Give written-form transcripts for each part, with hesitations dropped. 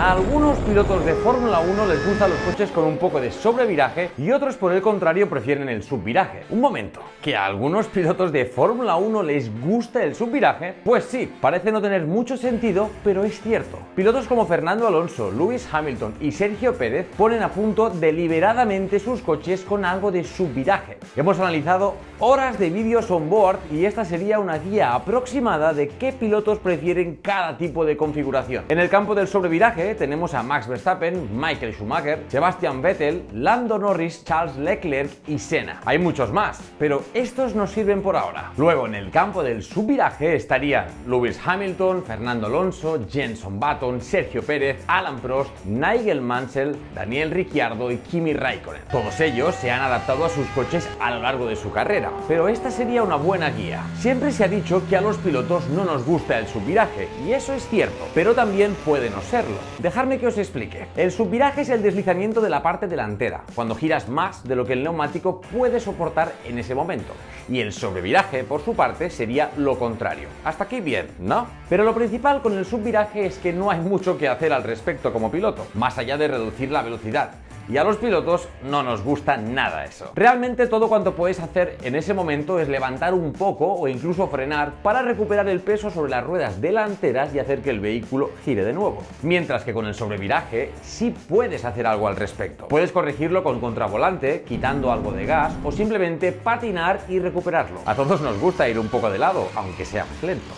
A algunos pilotos de Fórmula 1 les gustan los coches con un poco de sobreviraje y otros, por el contrario, prefieren el subviraje. Un momento, ¿que a algunos pilotos de Fórmula 1 les gusta el subviraje? Pues sí, parece no tener mucho sentido, pero es cierto. Pilotos como Fernando Alonso, Lewis Hamilton y Sergio Pérez ponen a punto deliberadamente sus coches con algo de subviraje. Hemos analizado horas de vídeos on board y esta sería una guía aproximada de qué pilotos prefieren cada tipo de configuración. En el campo del sobreviraje tenemos a Max Verstappen, Michael Schumacher, Sebastian Vettel, Lando Norris, Charles Leclerc y Senna. Hay muchos más, pero estos nos sirven por ahora. Luego, en el campo del subviraje estarían Lewis Hamilton, Fernando Alonso, Jenson Button, Sergio Pérez, Alan Prost, Nigel Mansell, Daniel Ricciardo y Kimi Raikkonen. Todos ellos se han adaptado a sus coches a lo largo de su carrera, pero esta sería una buena guía. Siempre se ha dicho que a los pilotos no nos gusta el subviraje, y eso es cierto, pero también puede no serlo. Dejadme que os explique. El subviraje es el deslizamiento de la parte delantera, cuando giras más de lo que el neumático puede soportar en ese momento. Y el sobreviraje, por su parte, sería lo contrario. Hasta aquí bien, ¿no? Pero lo principal con el subviraje es que no hay mucho que hacer al respecto como piloto, más allá de reducir la velocidad. Y a los pilotos no nos gusta nada eso. Realmente todo cuanto podéis hacer en ese momento es levantar un poco o incluso frenar para recuperar el peso sobre las ruedas delanteras y hacer que el vehículo gire de nuevo. Mientras que con el sobreviraje sí puedes hacer algo al respecto. Puedes corregirlo con contravolante, quitando algo de gas o simplemente patinar y recuperarlo. A todos nos gusta ir un poco de lado, aunque sea más lento.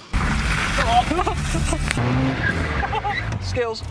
Skills.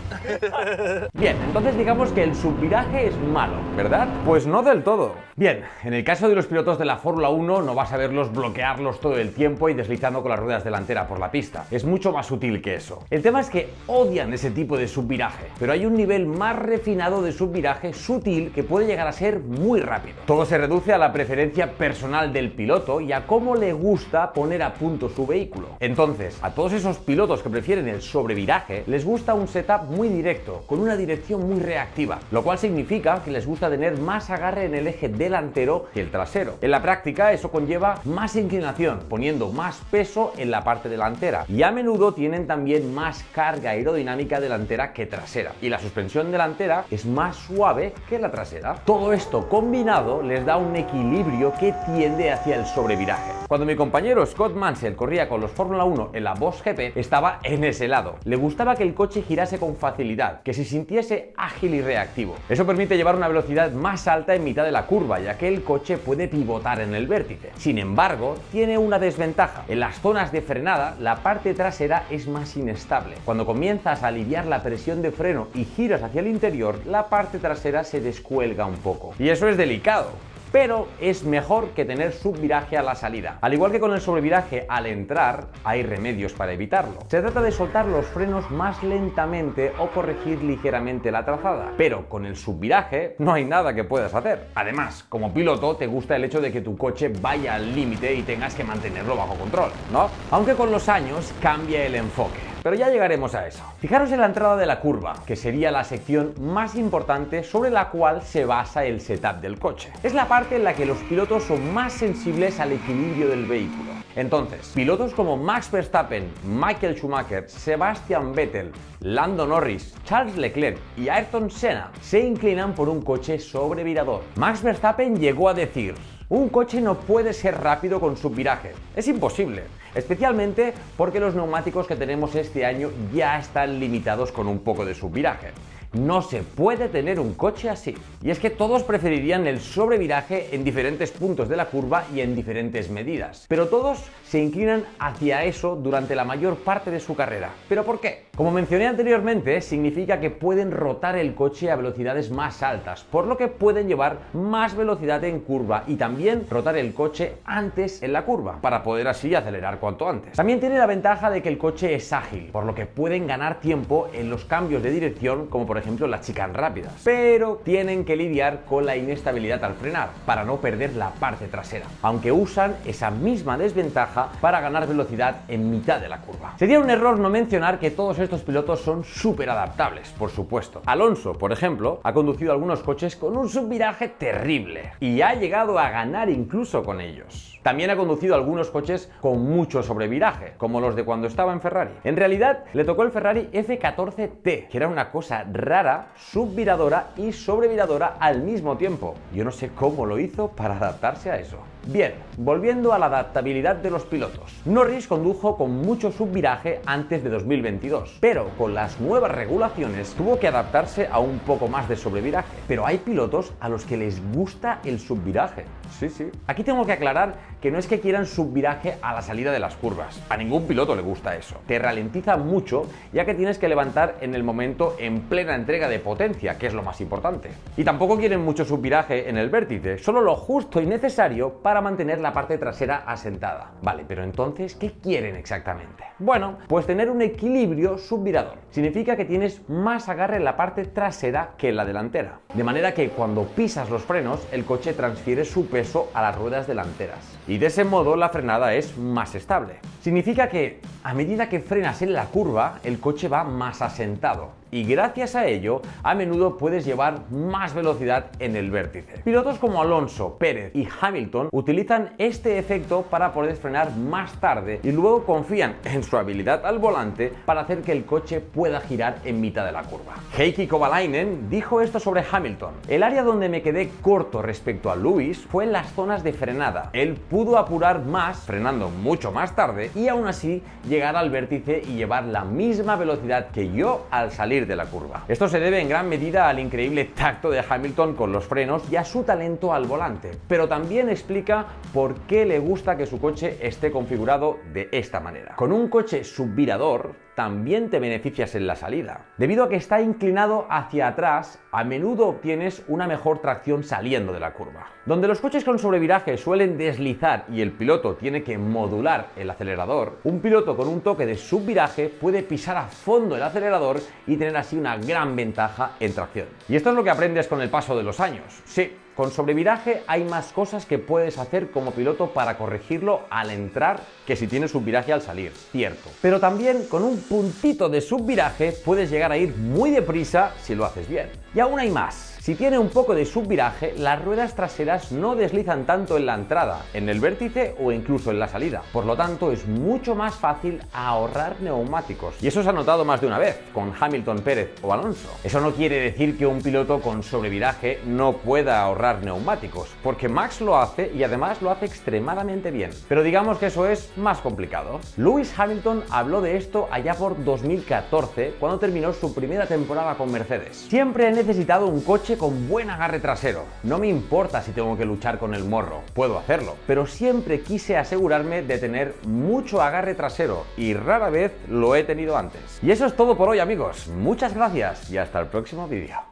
Bien, entonces digamos que el subviraje es malo, ¿verdad? Pues no del todo. Bien, en el caso de los pilotos de la Fórmula 1 no vas a verlos bloquearlos todo el tiempo y deslizando con las ruedas delanteras por la pista. Es mucho más sutil que eso. El tema es que odian ese tipo de subviraje, pero hay un nivel más refinado de subviraje sutil que puede llegar a ser muy rápido. Todo se reduce a la preferencia personal del piloto y a cómo le gusta poner a punto su vehículo. Entonces, a todos esos pilotos que prefieren el sobreviraje les gusta un setup muy directo, con una dirección muy reactiva, lo cual significa que les gusta tener más agarre en el eje delantero que el trasero. En la práctica eso conlleva más inclinación, poniendo más peso en la parte delantera, y a menudo tienen también más carga aerodinámica delantera que trasera, y la suspensión delantera es más suave que la trasera. Todo esto combinado les da un equilibrio que tiende hacia el sobreviraje. Cuando mi compañero Scott Mansell corría con los Fórmula 1 en la Bosch GP, estaba en ese lado. Le gustaba que el coche girase con facilidad, que se sintiese ágil y reactivo. Eso permite llevar una velocidad más alta en mitad de la curva, ya que el coche puede pivotar en el vértice. Sin embargo, tiene una desventaja. En las zonas de frenada, la parte trasera es más inestable. Cuando comienzas a aliviar la presión de freno y giras hacia el interior, la parte trasera se descuelga un poco. Y eso es delicado. Pero es mejor que tener subviraje a la salida. Al igual que con el sobreviraje al entrar, hay remedios para evitarlo. Se trata de soltar los frenos más lentamente o corregir ligeramente la trazada. Pero con el subviraje no hay nada que puedas hacer. Además, como piloto te gusta el hecho de que tu coche vaya al límite y tengas que mantenerlo bajo control, ¿no? Aunque con los años cambia el enfoque. Pero ya llegaremos a eso. Fijaros en la entrada de la curva, que sería la sección más importante sobre la cual se basa el setup del coche. Es la parte en la que los pilotos son más sensibles al equilibrio del vehículo. Entonces, pilotos como Max Verstappen, Michael Schumacher, Sebastian Vettel, Lando Norris, Charles Leclerc y Ayrton Senna se inclinan por un coche sobrevirador. Max Verstappen llegó a decir: un coche no puede ser rápido con subviraje. Es imposible, especialmente porque los neumáticos que tenemos este año ya están limitados con un poco de subviraje. No se puede tener un coche así. Y es que todos preferirían el sobreviraje en diferentes puntos de la curva y en diferentes medidas. Pero todos se inclinan hacia eso durante la mayor parte de su carrera. ¿Pero por qué? Como mencioné anteriormente, significa que pueden rotar el coche a velocidades más altas, por lo que pueden llevar más velocidad en curva y también rotar el coche antes en la curva, para poder así acelerar cuanto antes. También tiene la ventaja de que el coche es ágil, por lo que pueden ganar tiempo en los cambios de dirección, como por ejemplo las chicane rápidas, pero tienen que lidiar con la inestabilidad al frenar para no perder la parte trasera, aunque usan esa misma desventaja para ganar velocidad en mitad de la curva. Sería un error no mencionar que todos estos pilotos son súper adaptables, por supuesto. Alonso, por ejemplo, ha conducido algunos coches con un subviraje terrible y ha llegado a ganar incluso con ellos. También ha conducido algunos coches con mucho sobreviraje, como los de cuando estaba en Ferrari. En realidad, le tocó el Ferrari F14T, que era una cosa rara, subviradora y sobreviradora al mismo tiempo. Yo no sé cómo lo hizo para adaptarse a eso. Bien, volviendo a la adaptabilidad de los pilotos. Norris condujo con mucho subviraje antes de 2022, pero con las nuevas regulaciones tuvo que adaptarse a un poco más de sobreviraje. Pero hay pilotos a los que les gusta el subviraje. Sí. Aquí tengo que aclarar que no es que quieran subviraje a la salida de las curvas. A ningún piloto le gusta eso. Te ralentiza mucho, ya que tienes que levantar en el momento en plena entrega de potencia, que es lo más importante. Y tampoco quieren mucho subviraje en el vértice, solo lo justo y necesario para mantener la parte trasera asentada. Vale, pero entonces, ¿qué quieren exactamente? Bueno, pues tener un equilibrio subvirador. Significa que tienes más agarre en la parte trasera que en la delantera. De manera que cuando pisas los frenos, el coche transfiere su peso a las ruedas delanteras. Y de ese modo la frenada es más estable. Significa que a medida que frenas en la curva, el coche va más asentado. Y gracias a ello, a menudo puedes llevar más velocidad en el vértice. Pilotos como Alonso, Pérez y Hamilton utilizan este efecto para poder frenar más tarde y luego confían en su habilidad al volante para hacer que el coche pueda girar en mitad de la curva. Heikki Kovalainen dijo esto sobre Hamilton: el área donde me quedé corto respecto a Lewis fue en las zonas de frenada. Él pudo apurar más, frenando mucho más tarde, y aún así llegar al vértice y llevar la misma velocidad que yo al salir de la curva. Esto se debe en gran medida al increíble tacto de Hamilton con los frenos y a su talento al volante, pero también explica por qué le gusta que su coche esté configurado de esta manera. Con un coche subvirador también te beneficias en la salida. Debido a que está inclinado hacia atrás, a menudo obtienes una mejor tracción saliendo de la curva. Donde los coches con sobreviraje suelen deslizar y el piloto tiene que modular el acelerador, un piloto con un toque de subviraje puede pisar a fondo el acelerador y tener así una gran ventaja en tracción. Y esto es lo que aprendes con el paso de los años. Sí, con sobreviraje hay más cosas que puedes hacer como piloto para corregirlo al entrar que si tienes subviraje al salir, cierto. Pero también con un puntito de subviraje puedes llegar a ir muy deprisa si lo haces bien. Y aún hay más. Si tiene un poco de subviraje, las ruedas traseras no deslizan tanto en la entrada, en el vértice o incluso en la salida. Por lo tanto, es mucho más fácil ahorrar neumáticos. Y eso se ha notado más de una vez, con Hamilton, Pérez o Alonso. Eso no quiere decir que un piloto con sobreviraje no pueda ahorrar neumáticos, porque Max lo hace y además lo hace extremadamente bien. Pero digamos que eso es más complicado. Lewis Hamilton habló de esto allá por 2014, cuando terminó su primera temporada con Mercedes. Siempre he necesitado un coche con buen agarre trasero. No me importa si tengo que luchar con el morro, puedo hacerlo, pero siempre quise asegurarme de tener mucho agarre trasero y rara vez lo he tenido antes. Y eso es todo por hoy, amigos. Muchas gracias y hasta el próximo vídeo.